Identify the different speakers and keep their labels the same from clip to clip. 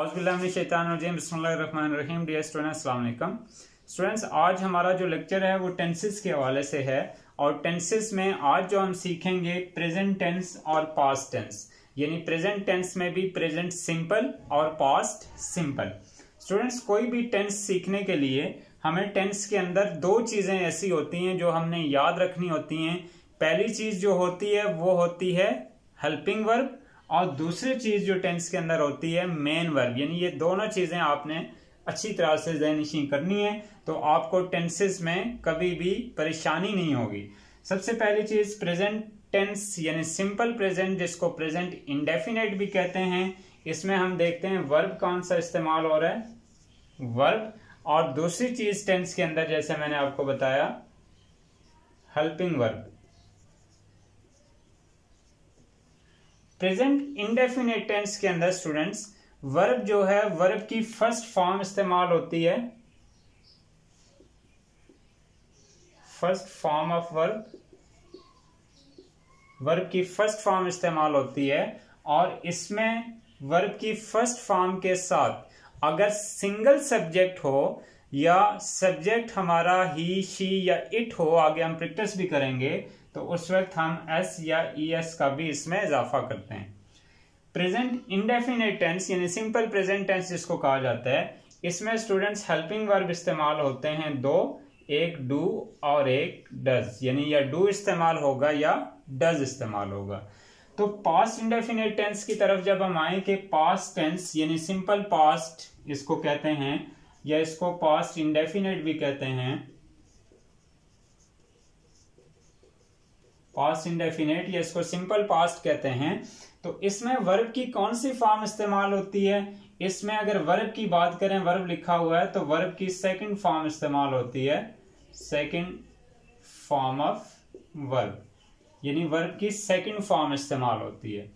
Speaker 1: औज़ुबिल्लाहिमिनश्शैतानिर्रजीम बिस्मिल्लाहिर्रहमानिर्रहीम। Dear students, अस्सलाम वालेकुम। स्टूडेंट्स, आज हमारा जो लेक्चर है वो टेंसेस के हवाले से है और टेंसेस में आज जो हम सीखेंगे प्रेजेंट टेंस और पास्ट टेंस, यानी प्रेजेंट टेंस में भी प्रेजेंट सिंपल और पास्ट सिंपल। स्टूडेंट्स, कोई भी टेंस सीखने के लिए हमें टेंस के अंदर दो चीजें ऐसी होती हैं जो हमने याद रखनी होती हैं। पहली चीज जो होती है वो होती है हेल्पिंग वर्ब और दूसरी चीज जो टेंस के अंदर होती है मेन वर्ब। यानी ये दोनों चीजें आपने अच्छी तरह से ज़हन-नशीं करनी है तो आपको टेंसेस में कभी भी परेशानी नहीं होगी। सबसे पहली चीज प्रेजेंट टेंस यानी सिंपल प्रेजेंट, जिसको प्रेजेंट इंडेफिनेट भी कहते हैं। इसमें हम देखते हैं वर्ब कौन सा इस्तेमाल हो रहा है, वर्ब। और दूसरी चीज टेंस के अंदर जैसे मैंने आपको बताया helping verb. Present indefinite tense के अंदर स्टूडेंट्स वर्ब जो है वर्ब की फर्स्ट फॉर्म इस्तेमाल होती है, first form of verb, verb की फर्स्ट फॉर्म इस्तेमाल होती है। और इसमें वर्ब की फर्स्ट फॉर्म के साथ अगर सिंगल सब्जेक्ट हो या सब्जेक्ट हमारा ही, शी या इट हो, आगे हम प्रैक्टिस भी करेंगे, तो उस वक्त हम एस या ईएस का भी इसमें इजाफा करते हैं। प्रेजेंट इंडेफिनेट टेंस यानी सिंपल प्रेजेंट टेंस जिसको कहा जाता है, इसमें स्टूडेंट्स हेल्पिंग वर्ब इस्तेमाल होते हैं दो, एक डू और एक डज। यानी या डू इस्तेमाल होगा या डज इस्तेमाल होगा। तो पास्ट इंडेफिनेट टेंस की तरफ जब हम आए कि पास्ट टेंस यानी सिंपल पास्ट इसको कहते हैं या इसको पास्ट इंडेफिनेट भी कहते हैं, पास्ट इंडेफिनेट या इसको सिंपल पास्ट कहते हैं। तो इसमें वर्ब की कौन सी फॉर्म इस्तेमाल होती है? इसमें अगर वर्ब की बात करें, वर्ब लिखा हुआ है तो वर्ब की सेकंड फॉर्म इस्तेमाल होती है, सेकंड फॉर्म ऑफ वर्ब, यानी वर्ब की सेकंड फॉर्म इस्तेमाल होती है।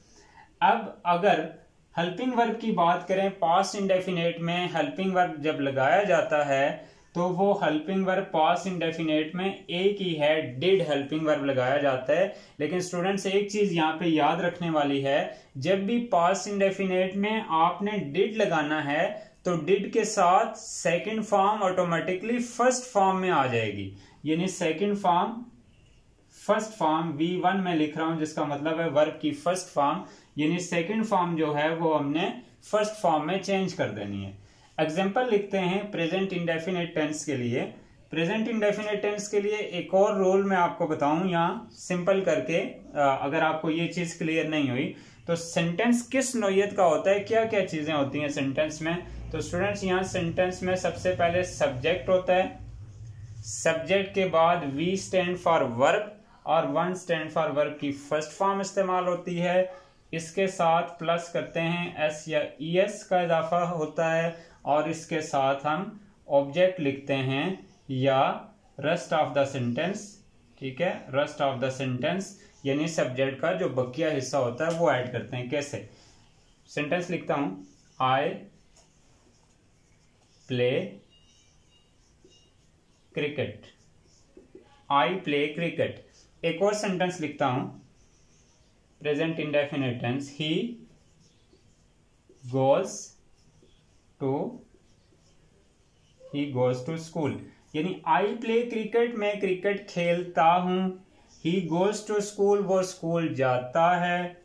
Speaker 1: अब अगर हेल्पिंग वर्ब की बात करें, पास्ट इंडेफिनेट में हेल्पिंग वर्ब जब लगाया जाता है तो वो हेल्पिंग वर्ब पास्ट इंडेफिनेट में एक ही है, डिड हेल्पिंग वर्ब लगाया जाता है। लेकिन स्टूडेंट्स एक चीज यहाँ पे याद रखने वाली है, जब भी पास्ट इंडेफिनेट में आपने डिड लगाना है तो डिड के साथ second form automatically first form में आ जाएगी। यानी second form first form V1 में लिख रहा हूं, जिसका मतलब है वर्ब की फर्स्ट फॉर्म, यानी सेकंड फॉर्म जो है वो हमने फर्स्ट फॉर्म में चेंज कर देनी है। एग्जाम्पल लिखते हैं प्रेजेंट इंडेफिनेट टेंस के लिए। प्रेजेंट इंडेफिनेट टेंस के लिए एक और रूल मैं आपको बताऊं यहाँ सिंपल करके, अगर आपको ये चीज क्लियर नहीं हुई तो सेंटेंस किस नौयत का होता है, क्या क्या चीजें होती हैं सेंटेंस में। तो स्टूडेंट्स यहाँ सेंटेंस में सबसे पहले सब्जेक्ट होता है, सब्जेक्ट के बाद V स्टैंड फॉर वर्ब और 1 स्टैंड फॉर वर्ब की फर्स्ट फॉर्म इस्तेमाल होती है। इसके साथ प्लस करते हैं एस या ईएस का इजाफा होता है और इसके साथ हम ऑब्जेक्ट लिखते हैं या रेस्ट ऑफ द सेंटेंस। ठीक है, रेस्ट ऑफ द सेंटेंस यानी सब्जेक्ट का जो बकिया हिस्सा होता है वो ऐड करते हैं। कैसे? सेंटेंस लिखता हूं, I play cricket, I play cricket. एक और सेंटेंस लिखता हूं present indefinite tense, he goes to school. यानी आई प्ले क्रिकेट, मैं क्रिकेट खेलता हूं। ही गोज टू स्कूल, वो स्कूल जाता है।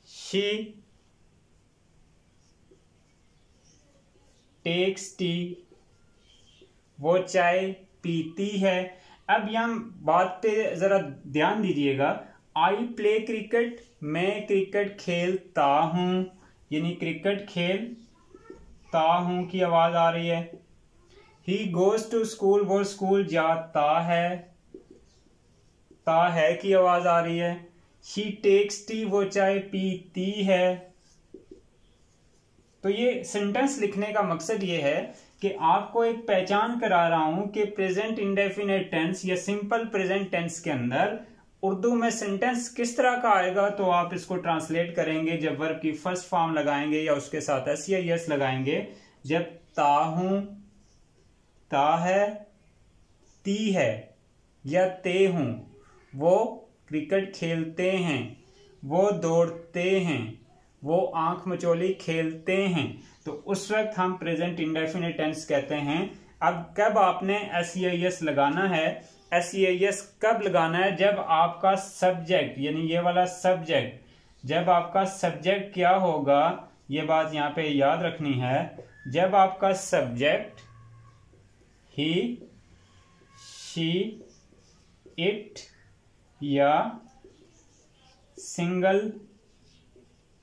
Speaker 1: शी टेक्स टी, वो चाय पीती है। अब यहां बात पे जरा ध्यान दीजिएगा, आई प्ले क्रिकेट, मैं क्रिकेट खेलता हूं, यानी क्रिकेट खेलता हूं की आवाज आ रही है। ही गोज टू स्कूल, वो स्कूल जाता है, ता है की आवाज आ रही है। शी टेक्स टी, वो चाय पीती है। तो ये सेंटेंस लिखने का मकसद ये है कि आपको एक पहचान करा रहा हूं कि प्रेजेंट इंडेफिनेट टेंस या सिंपल प्रेजेंट टेंस के अंदर उर्दू में सेंटेंस किस तरह का आएगा। तो आप इसको ट्रांसलेट करेंगे जब वर्ब की फर्स्ट फॉर्म लगाएंगे या उसके साथ एस या यस लगाएंगे। जब ता हूं, ता है, ती है या ते हूं, वो क्रिकेट खेलते हैं, वो दौड़ते हैं, वो आंख मचोली खेलते हैं, तो उस वक्त हम प्रेजेंट इंडेफिनिट टेंस कहते हैं। अब कब आपने SEIS लगाना है, SEIS कब लगाना है, जब आपका सब्जेक्ट यानी ये वाला सब्जेक्ट, जब आपका सब्जेक्ट क्या होगा, ये बात यहां पे याद रखनी है। जब आपका सब्जेक्ट ही, शी, इट या सिंगल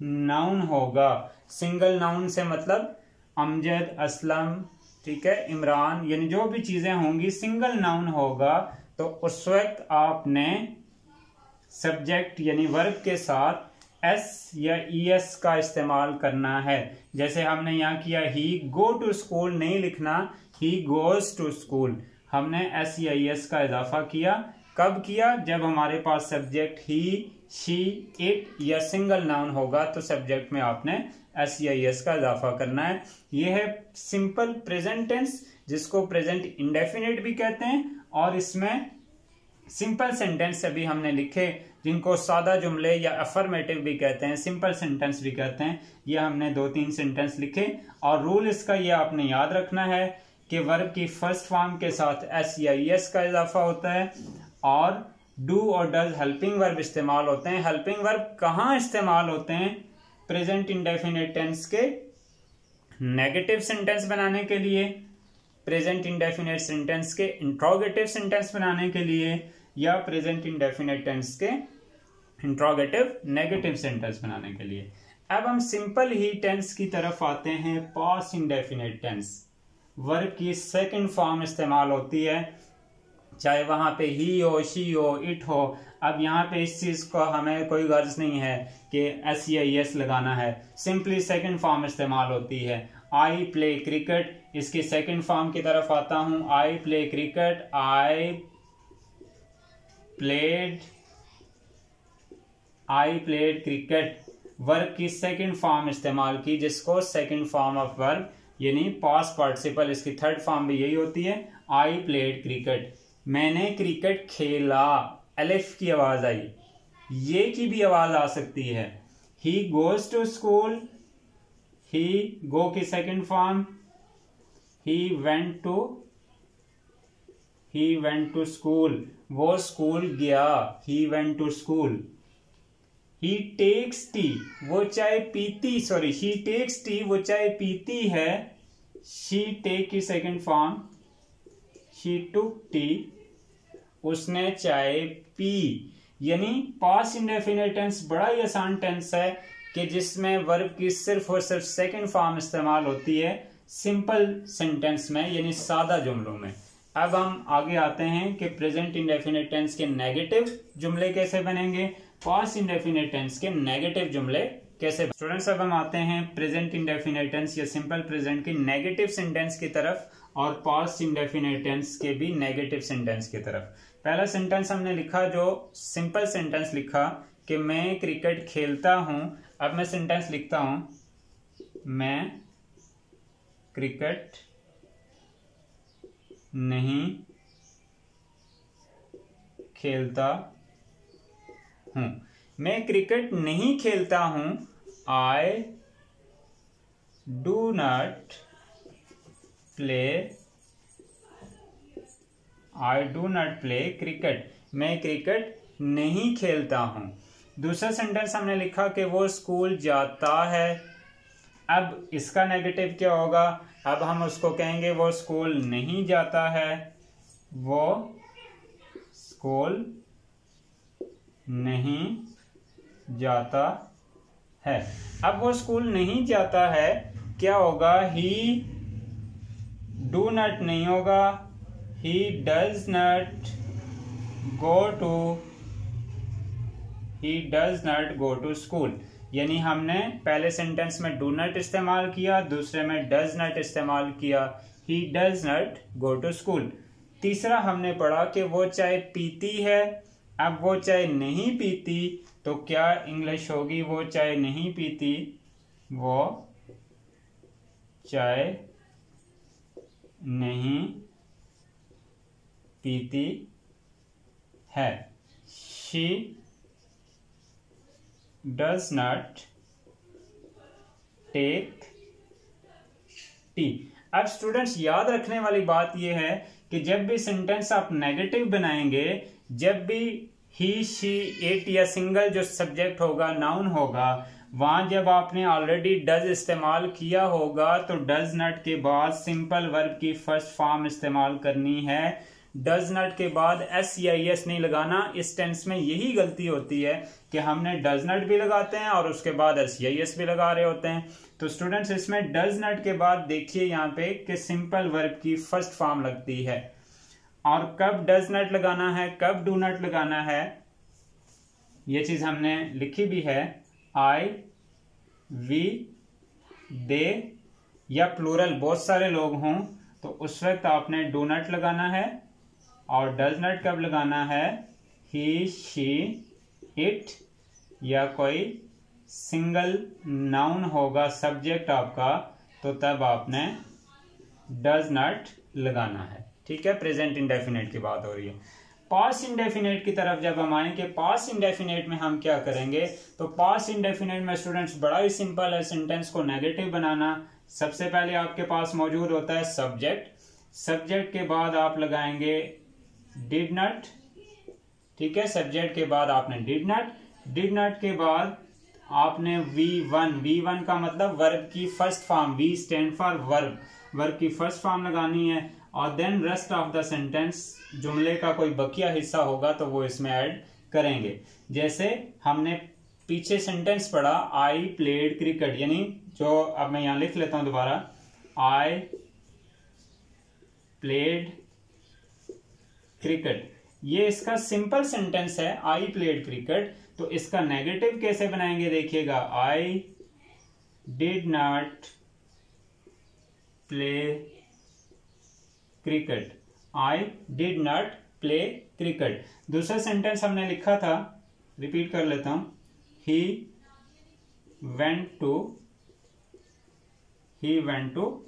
Speaker 1: नाउन होगा। सिंगल नाउन से मतलब अमजद, असलम, ठीक है, इमरान, यानी जो भी चीजें होंगी सिंगल नाउन होगा, तो उस वक्त आपने सब्जेक्ट यानी वर्ब के साथ S या ES का इस्तेमाल करना है। जैसे हमने यहाँ किया, ही गो टू स्कूल नहीं लिखना, ही गोज टू स्कूल। हमने SEIS का इजाफा किया। कब किया, जब हमारे पास सब्जेक्ट ही, शी, इट या सिंगल नाउन होगा, तो सब्जेक्ट में आपने SEIS का इजाफा करना है। यह है सिंपल प्रेजेंट टेंस, जिसको प्रेजेंट इंडेफिनिट भी कहते हैं। और इसमें सिंपल सेंटेंस अभी हमने लिखे, जिनको सादा जुमले या अफर्मेटिव भी कहते हैं, सिंपल सेंटेंस भी कहते हैं। ये हमने 2-3 सेंटेंस लिखे। और रूल इसका ये आपने याद रखना है कि वर्ब की फर्स्ट फॉर्म के साथ SEIS का इजाफा होता है, और डू और डज हेल्पिंग वर्ब इस्तेमाल होते हैं। हेल्पिंग वर्ब कहाँ इस्तेमाल होते हैं, प्रेजेंट इंडेफिनिट टेंस के नेगेटिव सेंटेंस बनाने के लिए, प्रेजेंट इंडेफिनिट सेंटेंस के इंट्रोगेटिव सेंटेंस बनाने के लिए, या प्रेजेंट इंडेफिनिट टेंस के इंट्रोगेटिव नेगेटिव सेंटेंस बनाने के लिए। अब हम सिंपल ही टेंस की तरफ आते हैं। पास्ट इंडेफिनिट टेंस, वर्ब की सेकंड फॉर्म इस्तेमाल होती है, चाहे वहां पे ही हो, शी हो, इट हो। अब यहाँ पे इस चीज को हमें कोई गर्ज नहीं है कि SEIS लगाना है, सिंपली सेकंड फॉर्म इस्तेमाल होती है। आई प्ले क्रिकेट, इसकी सेकंड फॉर्म की तरफ आता हूं। I play cricket, I played cricket. Verb की सेकंड फॉर्म इस्तेमाल की, जिसको सेकंड फॉर्म ऑफ वर्ब यानी पास्ट पार्टिसिपल, इसकी थर्ड फॉर्म भी यही होती है, आई प्लेड क्रिकेट। मैंने क्रिकेट खेला, अलिफ की आवाज आई, ये की भी आवाज आ सकती है। He goes to school, he go की second form, he went to school, वो स्कूल गया, he went to school. He takes tea, वो चाय पीती, सॉरी, ही टेक्स टी, वो चाय पीती है। शी टेक की second form, she took T, उसने चाय पी। यानी पास्ट इंडेफिनिट टेंस बड़ा ही आसान टेंस है कि जिसमें वर्ब की सिर्फ और सिर्फ सेकंड फॉर्म इस्तेमाल होती है सिंपल सेंटेंस में, यानी सादा जुमलों में। अब हम आगे आते हैं कि प्रेजेंट इंडेफिनिट टेंस के नेगेटिव जुमले कैसे बनेंगे, पास्ट इंडेफिनिट टेंस के नेगेटिव जुमले कैसे। स्टूडेंट्स, अब हम आते हैं प्रेजेंट इंडेफिनिट टेंस या सिंपल प्रेजेंट की नेगेटिव सेंटेंस की तरफ, और पास्ट इंडेफिनिट टेंस के भी नेगेटिव सेंटेंस की तरफ। पहला सेंटेंस हमने लिखा, जो सिंपल सेंटेंस लिखा कि मैं क्रिकेट खेलता हूं। अब मैं सेंटेंस लिखता हूं, मैं क्रिकेट नहीं खेलता हूं। मैं क्रिकेट नहीं खेलता हूं। I do not play cricket. मैं क्रिकेट नहीं खेलता हूं। दूसरा सेंटेंस हमने लिखा कि वो स्कूल जाता है। अब इसका नेगेटिव क्या होगा, अब हम उसको कहेंगे वो स्कूल नहीं जाता है, वो स्कूल नहीं जाता है। अब वो स्कूल नहीं जाता है, क्या होगा, ही डू नॉट नहीं होगा, he does not go to school. यानी हमने पहले सेंटेंस में डू नॉट इस्तेमाल किया, दूसरे में डज नॉट इस्तेमाल किया, he does not go to school. तीसरा हमने पढ़ा कि वो चाय पीती है। अब वो चाय नहीं पीती, तो क्या इंग्लिश होगी, वो चाय नहीं पीती, वो चाय नहीं पीती है। She does not take tea. अब स्टूडेंट्स याद रखने वाली बात यह है कि जब भी सेंटेंस आप नेगेटिव बनाएंगे, जब भी ही शी इट या सिंगल जो सब्जेक्ट होगा, नाउन होगा, वहां जब आपने ऑलरेडी डज इस्तेमाल किया होगा तो डज नॉट के बाद सिंपल वर्ब की फर्स्ट फॉर्म इस्तेमाल करनी है। डज नॉट के बाद एस या एस नहीं लगाना। इस टेंस में यही गलती होती है कि हमने डज नॉट भी लगाते हैं और उसके बाद एस या एस भी लगा रहे होते हैं। तो स्टूडेंट्स इसमें डज नॉट के बाद देखिए यहाँ पे कि सिंपल वर्ब की फर्स्ट फॉर्म लगती है। और कब डज नॉट लगाना है, कब डू नॉट लगाना है, ये चीज हमने लिखी भी है। आई, वी, दे या प्लूरल बहुत सारे लोग हों तो उस वक्त आपने डू नॉट लगाना है। और डज नॉट कब लगाना है, ही, शी, इट या कोई सिंगल नाउन होगा सब्जेक्ट आपका, तो तब आपने डज नॉट लगाना है। ठीक है, प्रेजेंट इंडेफिनेट की बात हो रही है। पास्ट इंडेफिनेट की तरफ जब हम आएंगे, पास्ट इंडेफिनेट में हम क्या करेंगे, तो पास्ट इंडेफिनेट में स्टूडेंट्स बड़ा ही सिंपल है सेंटेंस को नेगेटिव बनाना। सबसे पहले आपके पास मौजूद होता है सब्जेक्ट, सब्जेक्ट के बाद आप लगाएंगे डिड नॉट। ठीक है, सब्जेक्ट के बाद आपने डिड नॉट, डिड नॉट के बाद आपने V1, V1 का मतलब वर्ब की first form, V stand for verb, verb की फर्स्ट फॉर्म लगानी है। और then rest of the sentence, जुमले का कोई बकिया हिस्सा होगा तो वो इसमें ऐड करेंगे। जैसे हमने पीछे सेंटेंस पढ़ा, आई प्लेड क्रिकेट, यानी जो अब मैं यहां लिख लेता हूं दोबारा, आई प्लेड क्रिकेट, ये इसका सिंपल सेंटेंस है, आई प्लेड क्रिकेट। तो इसका नेगेटिव कैसे बनाएंगे देखिएगा, I did not play cricket, I did not play cricket. दूसरा सेंटेंस हमने लिखा था, रिपीट कर लेता हूं, ही वेंट टू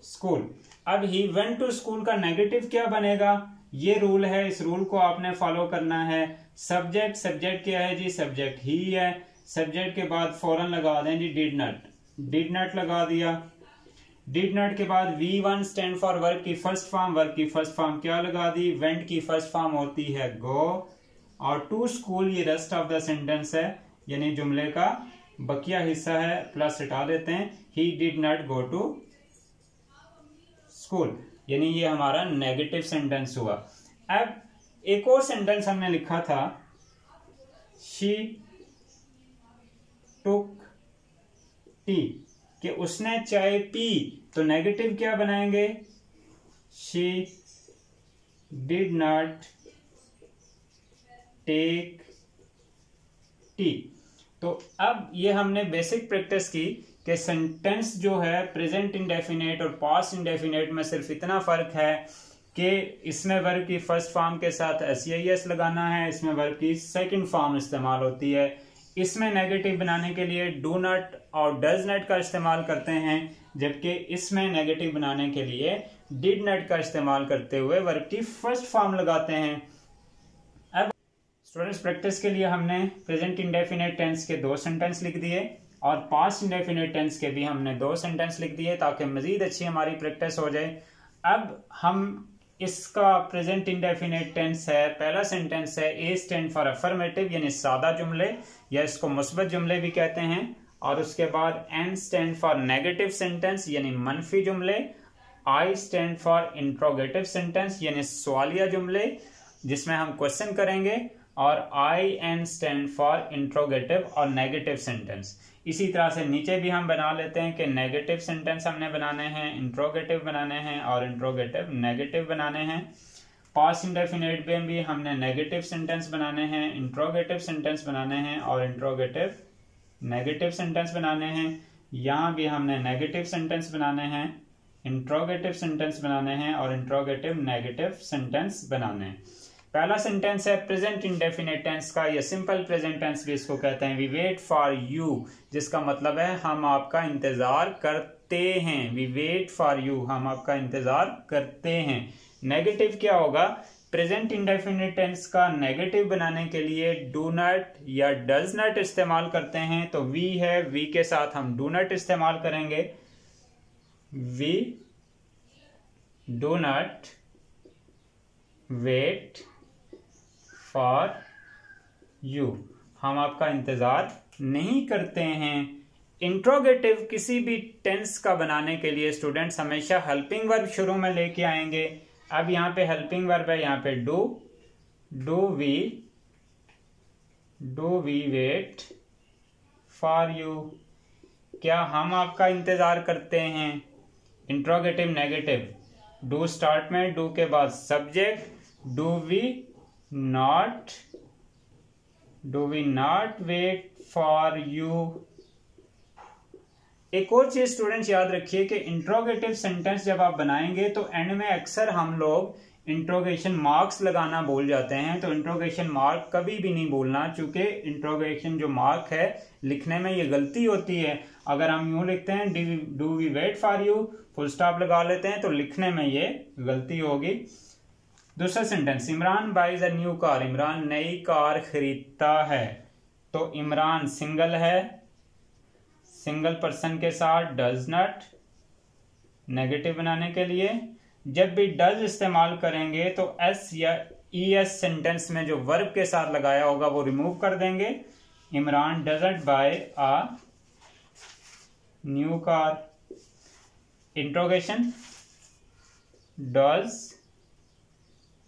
Speaker 1: स्कूल। अब ही वेंट टू स्कूल का नेगेटिव क्या बनेगा, ये रूल है, इस रूल को आपने फॉलो करना है। सब्जेक्ट, सब्जेक्ट क्या है जी, सब्जेक्ट ही है। सब्जेक्ट के बाद फौरन लगा दें जी डिड नॉट, डिड नॉट लगा दिया। डिड नॉट के बाद V1 स्टैंड फॉर वर्ब की फर्स्ट फॉर्म, वर्ब की फर्स्ट फॉर्म क्या लगा दी, वेंट की फर्स्ट फॉर्म होती है गो। और टू स्कूल ये रेस्ट ऑफ द सेंटेंस है, यानी जुमले का बकिया हिस्सा है, प्लस हटा देते हैं, he did not go to school, यानी ये हमारा नेगेटिव सेंटेंस हुआ। अब एक और सेंटेंस हमने लिखा था, शी टुक टी, कि उसने चाय पी, तो नेगेटिव क्या बनाएंगे, she did not take tea. तो अब ये हमने बेसिक प्रैक्टिस की कि सेंटेंस जो है प्रेजेंट इंडेफिनेट और पास्ट इंडेफिनेट में सिर्फ इतना फर्क है कि इसमें वर्ब की फर्स्ट फॉर्म के साथ एस लगाना है, इसमें वर्ब की सेकंड फॉर्म इस्तेमाल होती है। इसमें नेगेटिव बनाने के लिए डू नॉट और डज नॉट का इस्तेमाल करते हैं, जबकि इसमें नेगेटिव बनाने के लिए डिड नॉट का इस्तेमाल करते हुए वर्ब की फर्स्ट फॉर्म लगाते हैं। अब स्टूडेंट्स प्रैक्टिस के लिए हमने प्रेजेंट इंडेफिनेट टेंस के 2 सेंटेंस लिख दिए और पास्ट इंडेफिनेट टेंस के भी हमने 2 सेंटेंस लिख दिए ताकि मजीद अच्छी हमारी प्रैक्टिस हो जाए। अब हम इसका प्रेजेंट इंडेफिनेट टेंस है, पहला सेंटेंस है ए स्टैंड फॉर अफर्मेटिव, यानी सादा जुमले या इसको मुस्बत जुमले भी कहते हैं। और उसके बाद N stand for negative sentence, यानी मनफी जुमले। I stand for interrogative sentence, यानी सवालिया जुमले जिसमें हम क्वेश्चन करेंगे। और I N stand for interrogative और नेगेटिव सेंटेंस। इसी तरह से नीचे भी हम बना लेते हैं कि नेगेटिव सेंटेंस हमने बनाने हैं, इंट्रोगेटिव बनाने हैं और इंट्रोगेटिव नेगेटिव बनाने हैं। पास्ट इंडेफिनेट में भी हमने नेगेटिव सेंटेंस बनाने हैं, इंट्रोगेटिव सेंटेंस बनाने हैं और इंट्रोगेटिव नेगेटिव सेंटेंस बनाने हैं। यहाँ भी हमने नेगेटिव सेंटेंस बनाने हैं, इंट्रोगेटिव सेंटेंस बनाने हैं और इंट्रोगेटिव नेगेटिव सेंटेंस बनाने हैं। पहला सेंटेंस है प्रेजेंट इंडेफिनेट टेंस का, या सिंपल प्रेजेंट टेंस भी इसको कहते हैं। वी वेट फॉर यू, जिसका मतलब है हम आपका इंतजार करते हैं। वी वेट फॉर यू, हम आपका इंतजार करते हैं। नेगेटिव क्या होगा, प्रेजेंट इंडेफिनिट टेंस का नेगेटिव बनाने के लिए डू नॉट या डज नॉट इस्तेमाल करते हैं। तो वी है, वी के साथ हम डू नॉट इस्तेमाल करेंगे। We do not wait for you, हम आपका इंतजार नहीं करते हैं। इंट्रोगेटिव किसी भी टेंस का बनाने के लिए स्टूडेंट्स हमेशा हेल्पिंग वर्ब शुरू में लेके आएंगे। अब यहाँ पे हेल्पिंग वर्ब है, यहाँ पे do we wait for you, क्या हम आपका इंतजार करते हैं। इंट्रोगेटिव नेगेटिव, डू स्टार्ट में, डू के बाद subject, do we not wait for you. एक और चीज स्टूडेंट्स याद रखिए कि इंट्रोगेटिव सेंटेंस जब आप बनाएंगे तो एंड में अक्सर हम लोग इंट्रोगेशन मार्क्स लगाना भूल जाते हैं। तो इंट्रोगेशन मार्क कभी भी नहीं भूलना, चूंकि इंट्रोगेशन जो मार्क है लिखने में ये गलती होती है। अगर हम यूं लिखते हैं do we wait for you, full stop लगा लेते हैं, तो लिखने में ये गलती होगी। दूसरा sentence, Imran buys a new car, Imran नई कार खरीदता है। तो इमरान सिंगल है, सिंगल पर्सन के साथ डज नॉट नेगेटिव बनाने के लिए जब भी डज इस्तेमाल करेंगे तो एस या ईएस सेंटेंस में जो वर्ब के साथ लगाया होगा वो रिमूव कर देंगे। Imran doesn't buy a new car. Interrogation, does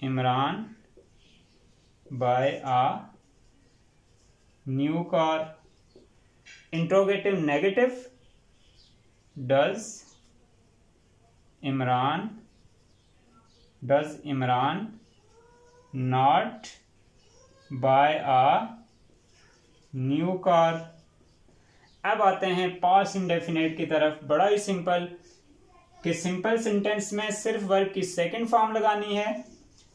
Speaker 1: Imran buy a new car. Interrogative negative, does Imran not buy a new car. अब आते हैं पास्ट इंडेफिनिट की तरफ। बड़ा ही सिंपल कि सिंपल सेंटेंस में सिर्फ वर्ब की सेकंड फॉर्म लगानी है,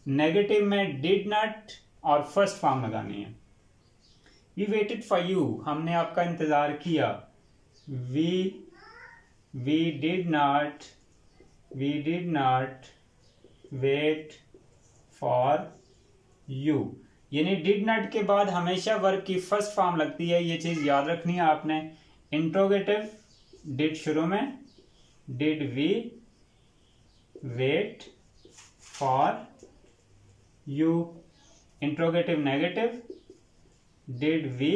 Speaker 1: नेगेटिव में डिड नॉट और फर्स्ट फॉर्म लगानी है। We waited for you, हमने आपका इंतजार किया। We did not wait for you, यानी did not के बाद हमेशा वर्ब की फर्स्ट फॉर्म लगती है, ये चीज याद रखनी है आपने। इंट्रोगेटिव did शुरू में, did we wait for you। Interrogative negative, did we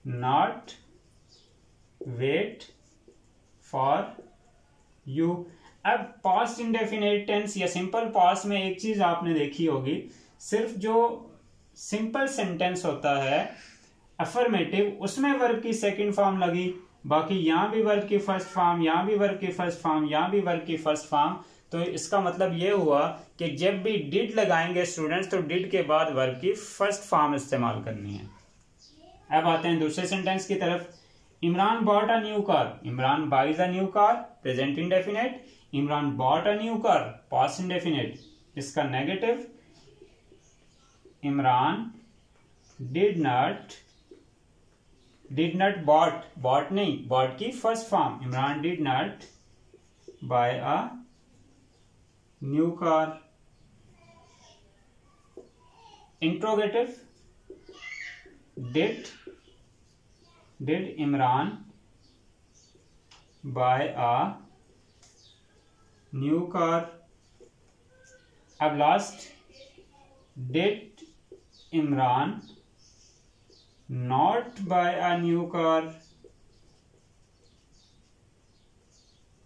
Speaker 1: not wait for you। अब पास्ट इंडेफिनिट टेंस या सिंपल पास्ट में एक चीज आपने देखी होगी, सिर्फ जो सिंपल सेंटेंस होता है अफर्मेटिव उसमें वर्ब की सेकंड फॉर्म लगी, बाकी यहां भी वर्ब की फर्स्ट फॉर्म, यहां भी वर्ब की फर्स्ट फॉर्म, यहां भी वर्ब की फर्स्ट फॉर्म। तो इसका मतलब ये हुआ कि जब भी डिड लगाएंगे स्टूडेंट्स तो डिड के बाद वर्ब की फर्स्ट फॉर्म इस्तेमाल करनी है। अब आते हैं दूसरे सेंटेंस की तरफ। Imran bought a new car, Imran buys a new car, present indefinite. Imran bought a new car, past indefinite. इसका negative, Imran did not bought नहीं, बॉट की first form, Imran did not buy a new car. Interrogative, did Imran buy a new car. अब last, did Imran not buy a new car.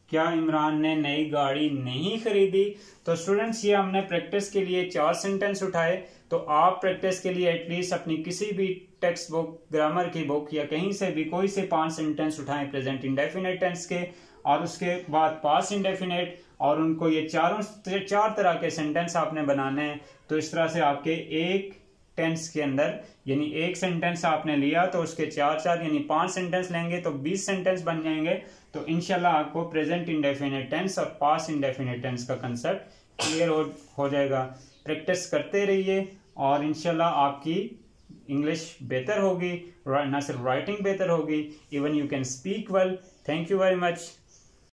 Speaker 1: क्या इमरान ने नई गाड़ी नहीं खरीदी। तो स्टूडेंट्स ये हमने प्रैक्टिस के लिए 4 सेंटेंस उठाए। तो आप प्रैक्टिस के लिए एटलीस्ट अपनी किसी भी टेक्स्ट बुक, ग्रामर की बुक या कहीं से भी कोई से 5 सेंटेंस उठाएं प्रेजेंट इंडेफिनिट टेंस के, और उसके बाद पास्ट इंडेफिनिट, और उनको ये 4 तरह के सेंटेंस आपने बनाने हैं। तो इस तरह से आपके एक टेंस के अंदर, यानी एक सेंटेंस आपने लिया तो उसके 4 यानी 5 सेंटेंस लेंगे तो 20 सेंटेंस बन जाएंगे। तो इंशाल्लाह आपको प्रेजेंट इंडेफिनिट टेंस और पास्ट इंडेफिनिट टेंस का कंसेप्ट क्लियर हो जाएगा। प्रैक्टिस करते रहिए और इंशाल्लाह आपकी इंग्लिश बेहतर होगी, ना सिर्फ राइटिंग बेहतर होगी, even you can speak well. Thank you very much.